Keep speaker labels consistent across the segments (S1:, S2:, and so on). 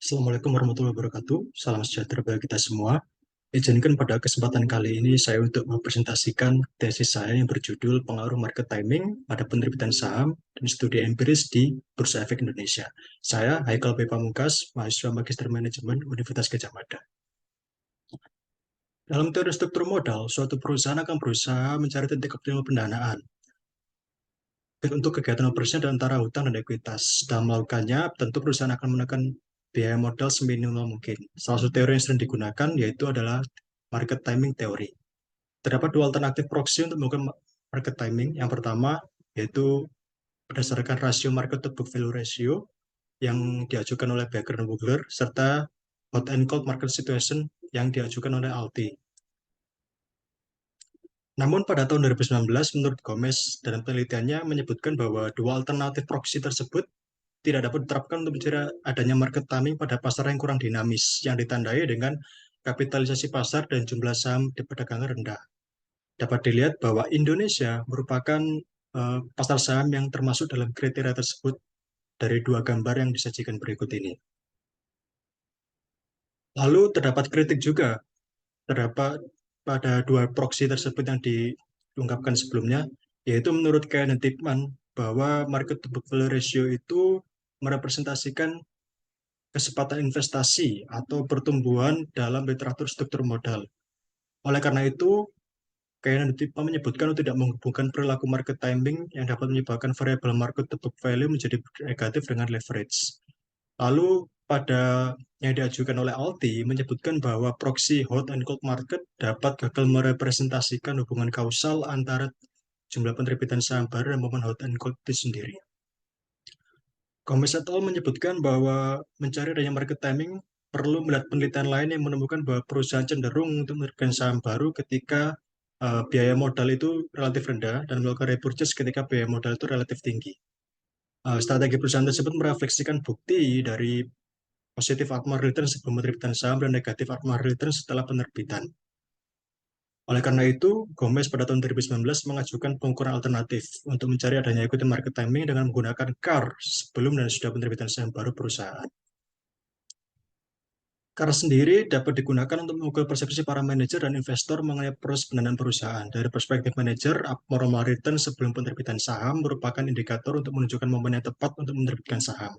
S1: Assalamualaikum warahmatullahi wabarakatuh. Salam sejahtera bagi kita semua. Izinkan pada kesempatan kali ini saya untuk mempresentasikan tesis saya yang berjudul Pengaruh Market Timing pada Penerbitan Saham dan Studi Empiris di Bursa Efek Indonesia. Saya Haikal B. Pamungkas, mahasiswa Magister Manajemen Universitas Gadjah Mada. Dalam teori struktur modal, suatu perusahaan akan berusaha mencari titik optimal pendanaan untuk kegiatan operasinya antara hutang dan ekuitas. Dalam melakukannya, tentu perusahaan akan menekan biaya modal seminimal mungkin. Salah satu teori yang sering digunakan yaitu adalah market timing teori. Terdapat dua alternatif proxy untuk melakukan market timing. Yang pertama yaitu berdasarkan rasio market to book value ratio yang diajukan oleh Baker dan Wugler serta hot and cold market situation yang diajukan oleh Alti. Namun pada tahun 2019, menurut Gomez dalam penelitiannya menyebutkan bahwa dua alternatif proxy tersebut tidak dapat diterapkan untuk mencari adanya market timing pada pasar yang kurang dinamis, yang ditandai dengan kapitalisasi pasar dan jumlah saham di perdagangan rendah. Dapat dilihat bahwa Indonesia merupakan pasar saham yang termasuk dalam kriteria tersebut dari dua gambar yang disajikan berikut ini. Lalu terdapat kritik juga terdapat pada dua proksi tersebut yang diungkapkan sebelumnya, yaitu menurut Kenneth Tipman bahwa market to book value ratio itu merepresentasikan kesempatan investasi atau pertumbuhan dalam literatur struktur modal. Oleh karena itu, Kayaknya Tipman menyebutkan untuk tidak menghubungkan perilaku market timing yang dapat menyebabkan variabel market to book value menjadi negatif dengan leverage. Lalu pada yang diajukan oleh Alti menyebutkan bahwa proxy hot and cold market dapat gagal merepresentasikan hubungan kausal antara jumlah penerbitan saham baru dan momen hot and cold itu sendiri. Gomez et al. Menyebutkan bahwa mencari adanya market timing perlu melihat penelitian lain yang menemukan bahwa perusahaan cenderung untuk menerbitkan saham baru ketika biaya modal itu relatif rendah dan melakukan repurchase ketika biaya modal itu relatif tinggi. Strategi perusahaan tersebut merefleksikan bukti dari positif abnormal return sebelum penerbitan saham dan negatif abnormal return setelah penerbitan. Oleh karena itu, Gomez pada tahun 2019 mengajukan pengukuran alternatif untuk mencari adanya equity market timing dengan menggunakan CAR sebelum dan sudah penerbitan saham baru perusahaan. CAR sendiri dapat digunakan untuk mengukur persepsi para manajer dan investor mengenai proses pendanaan perusahaan. Dari perspektif manajer, abnormal return sebelum penerbitan saham merupakan indikator untuk menunjukkan momen yang tepat untuk menerbitkan saham.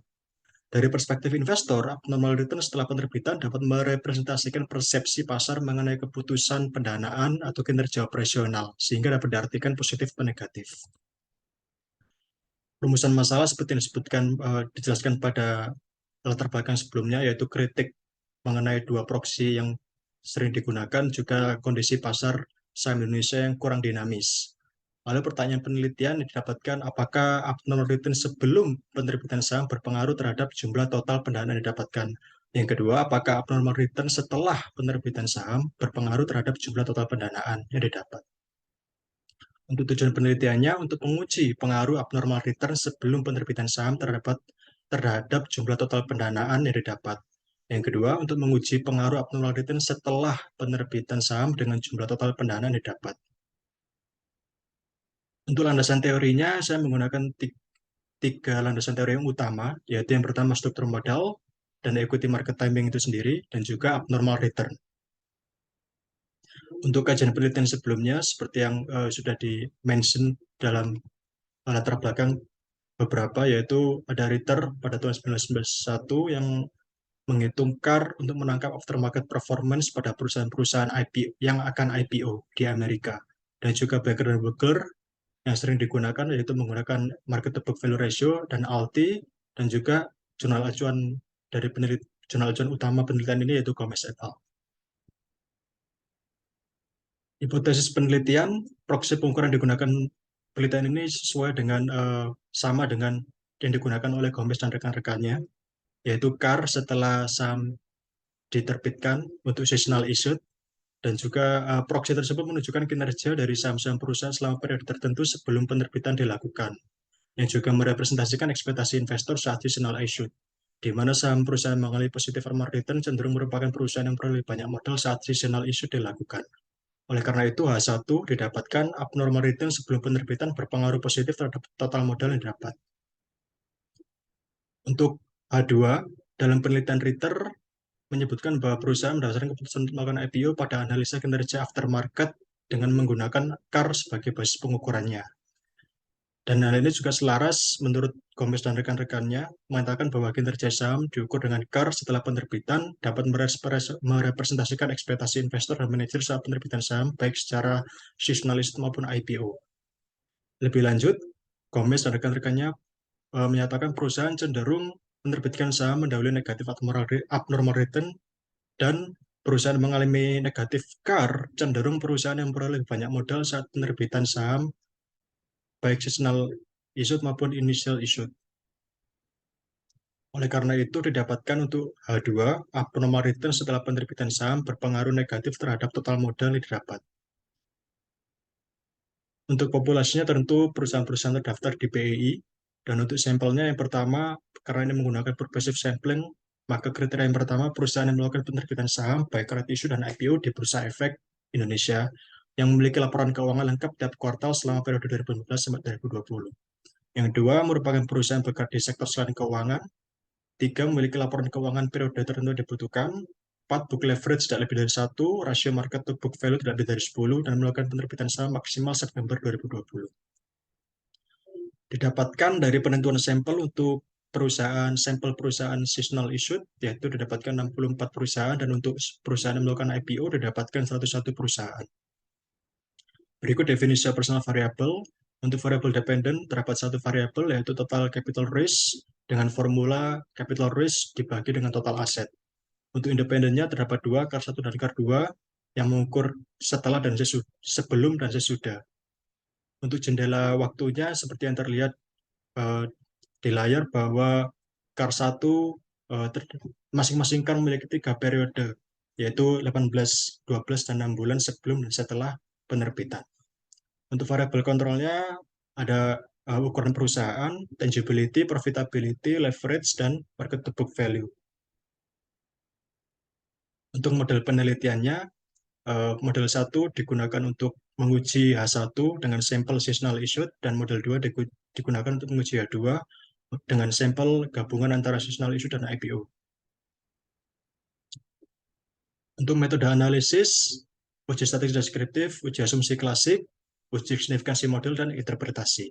S1: Dari perspektif investor, abnormal return setelah penerbitan dapat merepresentasikan persepsi pasar mengenai keputusan pendanaan atau kinerja operasional, sehingga dapat diartikan positif atau negatif. Rumusan masalah seperti yang disebutkan dijelaskan pada latar belakang sebelumnya, yaitu kritik mengenai dua proksi yang sering digunakan, juga kondisi pasar saham Indonesia yang kurang dinamis. Lalu pertanyaan penelitian yang didapatkan, apakah abnormal return sebelum penerbitan saham berpengaruh terhadap jumlah total pendanaan yang didapatkan? Yang kedua, apakah abnormal return setelah penerbitan saham berpengaruh terhadap jumlah total pendanaan yang didapat? Untuk tujuan penelitiannya, untuk menguji pengaruh abnormal return sebelum penerbitan saham terhadap jumlah total pendanaan yang didapat. Yang kedua, untuk menguji pengaruh abnormal return setelah penerbitan saham dengan jumlah total pendanaan yang didapat. Untuk landasan teorinya, saya menggunakan tiga landasan teori yang utama, yaitu yang pertama struktur modal dan equity market timing itu sendiri, dan juga abnormal return. Untuk kajian penelitian sebelumnya, seperti yang sudah di-mention dalam latar belakang beberapa, yaitu ada Ritter pada tahun 1991 yang menghitung CAR untuk menangkap aftermarket performance pada perusahaan-perusahaan IPO yang akan IPO di Amerika. Dan juga Baker dan Wugler yang sering digunakan yaitu menggunakan market to book value ratio dan ALTI, dan juga jurnal acuan dari jurnal acuan utama penelitian ini yaitu Gomez et al. Hipotesis penelitian, proksi pengukuran digunakan penelitian ini sesuai dengan sama dengan yang digunakan oleh Gomez dan rekan-rekannya, yaitu CAR setelah saham diterbitkan untuk seasonal issue, dan juga proksi tersebut menunjukkan kinerja dari saham-saham perusahaan selama periode tertentu sebelum penerbitan dilakukan, yang juga merepresentasikan ekspektasi investor saat seasonal issue, di mana saham perusahaan mengalami positif formal return cenderung merupakan perusahaan yang perlu banyak modal saat seasonal issue dilakukan. Oleh karena itu, H1 didapatkan abnormal return sebelum penerbitan berpengaruh positif terhadap total modal yang didapat. Untuk H2, dalam penelitian Ritter menyebutkan bahwa perusahaan berdasarkan keputusan untuk melakukan IPO pada analisa kinerja aftermarket dengan menggunakan CAR sebagai basis pengukurannya. Dan hal ini juga selaras menurut Gomez dan rekan-rekannya mengatakan bahwa kinerja saham diukur dengan CAR setelah penerbitan dapat merepresentasikan ekspektasi investor dan manajer saat penerbitan saham baik secara seasonalis maupun IPO. Lebih lanjut, Gomez dan rekan-rekannya menyatakan perusahaan cenderung menerbitkan saham mendahului negatif abnormal return dan perusahaan mengalami negatif CAR cenderung perusahaan yang memperoleh banyak modal saat penerbitan saham baik seasonal issued maupun initial issued. Oleh karena itu, didapatkan untuk H2, abnormal return setelah penerbitan saham berpengaruh negatif terhadap total modal yang didapat. Untuk populasinya tentu perusahaan-perusahaan terdaftar di BEI, dan untuk sampelnya yang pertama, karena ini menggunakan progressive sampling, maka kriteria yang pertama perusahaan yang melakukan penerbitan saham, baik right issue dan IPO di Bursa Efek Indonesia, yang memiliki laporan keuangan lengkap tiap kuartal selama periode 2015 sampai 2020. Yang kedua, merupakan perusahaan bergerak di sektor selain keuangan. Tiga, memiliki laporan keuangan periode tertentu yang dibutuhkan. Empat, book leverage tidak lebih dari 1, rasio market to book value tidak lebih dari 10, dan melakukan penerbitan saham maksimal September 2020. Didapatkan dari penentuan sampel untuk sampel perusahaan seasonal issued, yaitu didapatkan 64 perusahaan, dan untuk perusahaan yang melakukan IPO didapatkan 101 perusahaan. Berikut definisi personal variable. Untuk variable dependent, terdapat satu variabel yaitu total capital raise dengan formula capital raise dibagi dengan total aset. Untuk independennya terdapat dua, CAR 1 dan CAR 2, yang mengukur setelah dan sebelum dan sesudah. Untuk jendela waktunya seperti yang terlihat di layar bahwa CAR 1 masing-masing CAR memiliki 3 periode, yaitu 18, 12, dan 6 bulan sebelum dan setelah penerbitan. Untuk variabel kontrolnya ada ukuran perusahaan, tangibility, profitability, leverage, dan market to book value. Untuk model penelitiannya, model 1 digunakan untuk menguji H1 dengan sampel seasonal issued, dan model 2 digunakan untuk menguji H2 dengan sampel gabungan antara seasonal issued dan IPO. Untuk metode analisis, uji statistik deskriptif, uji asumsi klasik, uji signifikansi model, dan interpretasi.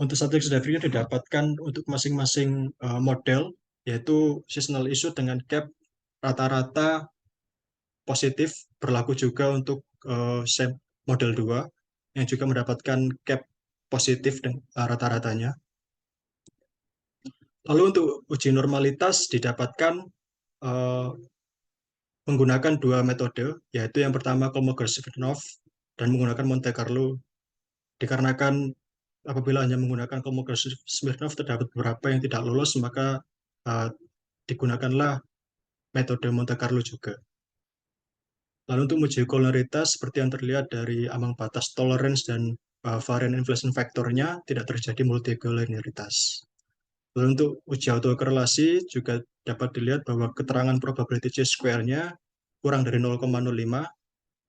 S1: Untuk statistik deskriptif didapatkan untuk masing-masing model, yaitu seasonal issue dengan cap rata-rata positif, berlaku juga untuk model 2 yang juga mendapatkan cap positif dan rata-ratanya. Lalu untuk uji normalitas didapatkan menggunakan dua metode, yaitu yang pertama Kolmogorov-Smirnov dan menggunakan Monte Carlo. Dikarenakan apabila hanya menggunakan Kolmogorov-Smirnov terdapat beberapa yang tidak lolos, maka digunakanlah metode Monte Carlo juga. Lalu untuk uji kolonaritas, seperti yang terlihat dari ambang batas tolerance dan varian inflation faktornya, tidak terjadi multikolonialitas. Lalu untuk uji autokorelasi juga dapat dilihat bahwa keterangan probability chi-square-nya kurang dari 0,05,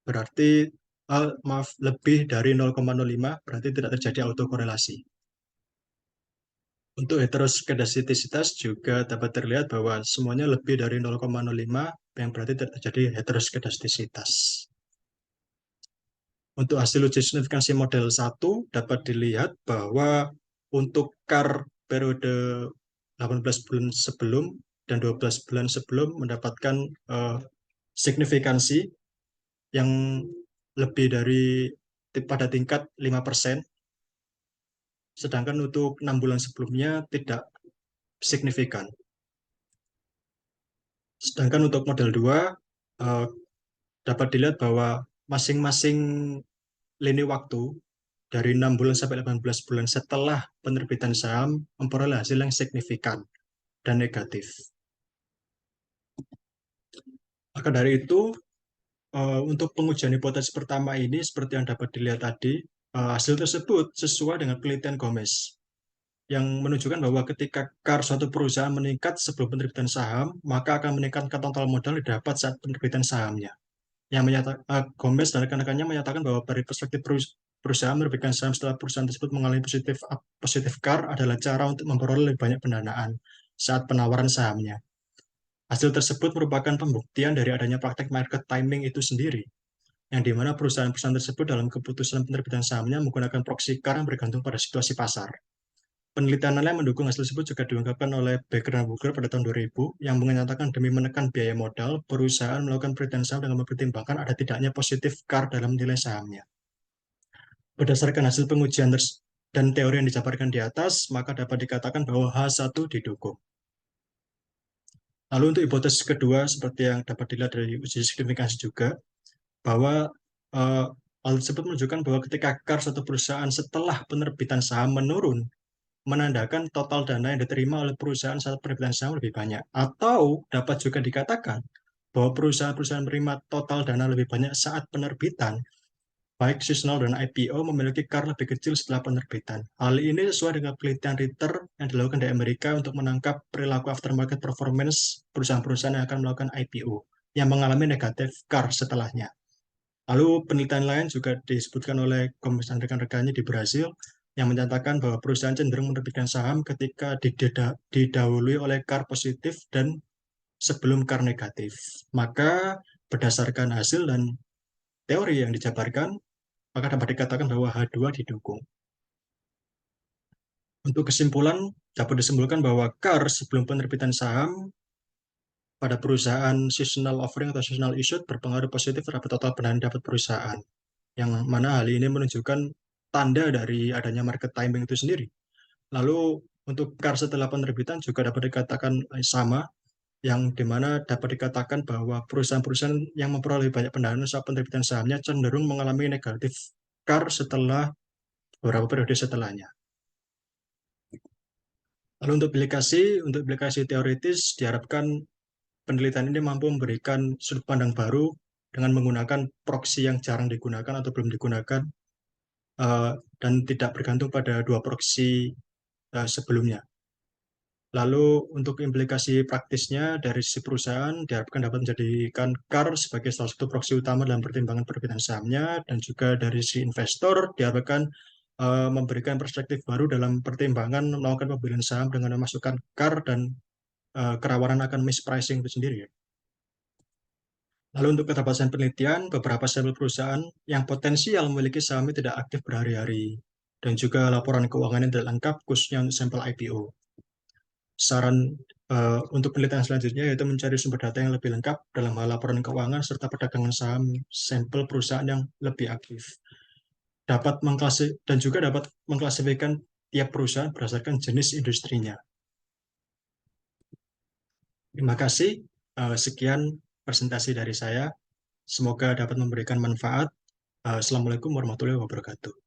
S1: berarti lebih dari 0,05, berarti tidak terjadi autokorelasi. Untuk heteroskedastisitas juga dapat terlihat bahwa semuanya lebih dari 0,05, yang berarti tidak terjadi heteroskedastisitas. Untuk hasil uji signifikansi model 1 dapat dilihat bahwa untuk CAR periode 18 bulan sebelum dan 12 bulan sebelum mendapatkan signifikansi yang lebih dari pada tingkat 5%, sedangkan untuk 6 bulan sebelumnya tidak signifikan. Sedangkan untuk model 2 dapat dilihat bahwa masing-masing lini waktu dari 6 bulan sampai 18 bulan setelah penerbitan saham memperoleh hasil yang signifikan dan negatif. Maka dari itu, untuk pengujian hipotesis pertama ini, seperti yang dapat dilihat tadi, hasil tersebut sesuai dengan penelitian Gomez, yang menunjukkan bahwa ketika CAR suatu perusahaan meningkat sebelum penerbitan saham, maka akan meningkatkan total modal yang didapat saat penerbitan sahamnya. Yang Gomez dan rekan-rekannya menyatakan bahwa dari perspektif perusahaan menerbitkan saham setelah perusahaan tersebut mengalami positif CAR adalah cara untuk memperoleh lebih banyak pendanaan saat penawaran sahamnya. Hasil tersebut merupakan pembuktian dari adanya praktek market timing itu sendiri, yang di mana perusahaan-perusahaan tersebut dalam keputusan penerbitan sahamnya menggunakan proxy CAR yang bergantung pada situasi pasar. Penelitian lain mendukung hasil tersebut juga diungkapkan oleh Baker dan Booker pada tahun 2000 yang menyatakan demi menekan biaya modal, perusahaan melakukan penerbitan saham dengan mempertimbangkan ada tidaknya positif CAR dalam nilai sahamnya. Berdasarkan hasil pengujian dan teori yang dijabarkan di atas, maka dapat dikatakan bahwa H1 didukung. Lalu untuk hipotesis kedua, seperti yang dapat dilihat dari uji signifikansi juga, bahwa hal tersebut menunjukkan bahwa ketika CAR satu perusahaan setelah penerbitan saham menurun, menandakan total dana yang diterima oleh perusahaan saat penerbitan saham lebih banyak. Atau dapat juga dikatakan bahwa perusahaan-perusahaan menerima total dana lebih banyak saat penerbitan, baik seasonal dan IPO memiliki CAR lebih kecil setelah penerbitan. Hal ini sesuai dengan penelitian Ritter yang dilakukan di Amerika untuk menangkap perilaku aftermarket performance perusahaan-perusahaan yang akan melakukan IPO yang mengalami negatif CAR setelahnya. Lalu penelitian lain juga disebutkan oleh komisaris rekan-rekannya di Brasil yang menyatakan bahwa perusahaan cenderung menerbitkan saham ketika didahului oleh CAR positif dan sebelum CAR negatif. Maka berdasarkan hasil dan teori yang dijabarkan, maka dapat dikatakan bahwa H2 didukung. Untuk kesimpulan, dapat disimpulkan bahwa CAR sebelum penerbitan saham pada perusahaan seasonal offering atau seasonal issue berpengaruh positif terhadap total pendanaan dapat perusahaan. Yang mana hal ini menunjukkan tanda dari adanya market timing itu sendiri. Lalu untuk CAR setelah penerbitan juga dapat dikatakan sama, yang dimana dapat dikatakan bahwa perusahaan-perusahaan yang memperoleh banyak pendanaan saat penerbitan sahamnya cenderung mengalami negatif CAR setelah beberapa periode setelahnya. Lalu untuk aplikasi teoritis, diharapkan penelitian ini mampu memberikan sudut pandang baru dengan menggunakan proxy yang jarang digunakan atau belum digunakan, dan tidak bergantung pada dua proxy sebelumnya. Lalu untuk implikasi praktisnya dari sisi perusahaan diharapkan dapat menjadikan CAR sebagai salah satu proxy utama dalam pertimbangan penerbitan sahamnya, dan juga dari sisi investor diharapkan memberikan perspektif baru dalam pertimbangan melakukan pembelian saham dengan memasukkan CAR dan kerawanan akan mispricing itu sendiri. Lalu untuk keterbatasan penelitian, beberapa sampel perusahaan yang potensial memiliki saham tidak aktif berhari-hari, dan juga laporan keuangan yang tidak lengkap khususnya untuk sampel IPO. Saran untuk penelitian selanjutnya yaitu mencari sumber data yang lebih lengkap dalam hal laporan keuangan serta perdagangan saham sampel perusahaan yang lebih aktif. Dan juga dapat mengklasifikasikan tiap perusahaan berdasarkan jenis industrinya. Terima kasih. Sekian presentasi dari saya. Semoga dapat memberikan manfaat. Assalamualaikum warahmatullahi wabarakatuh.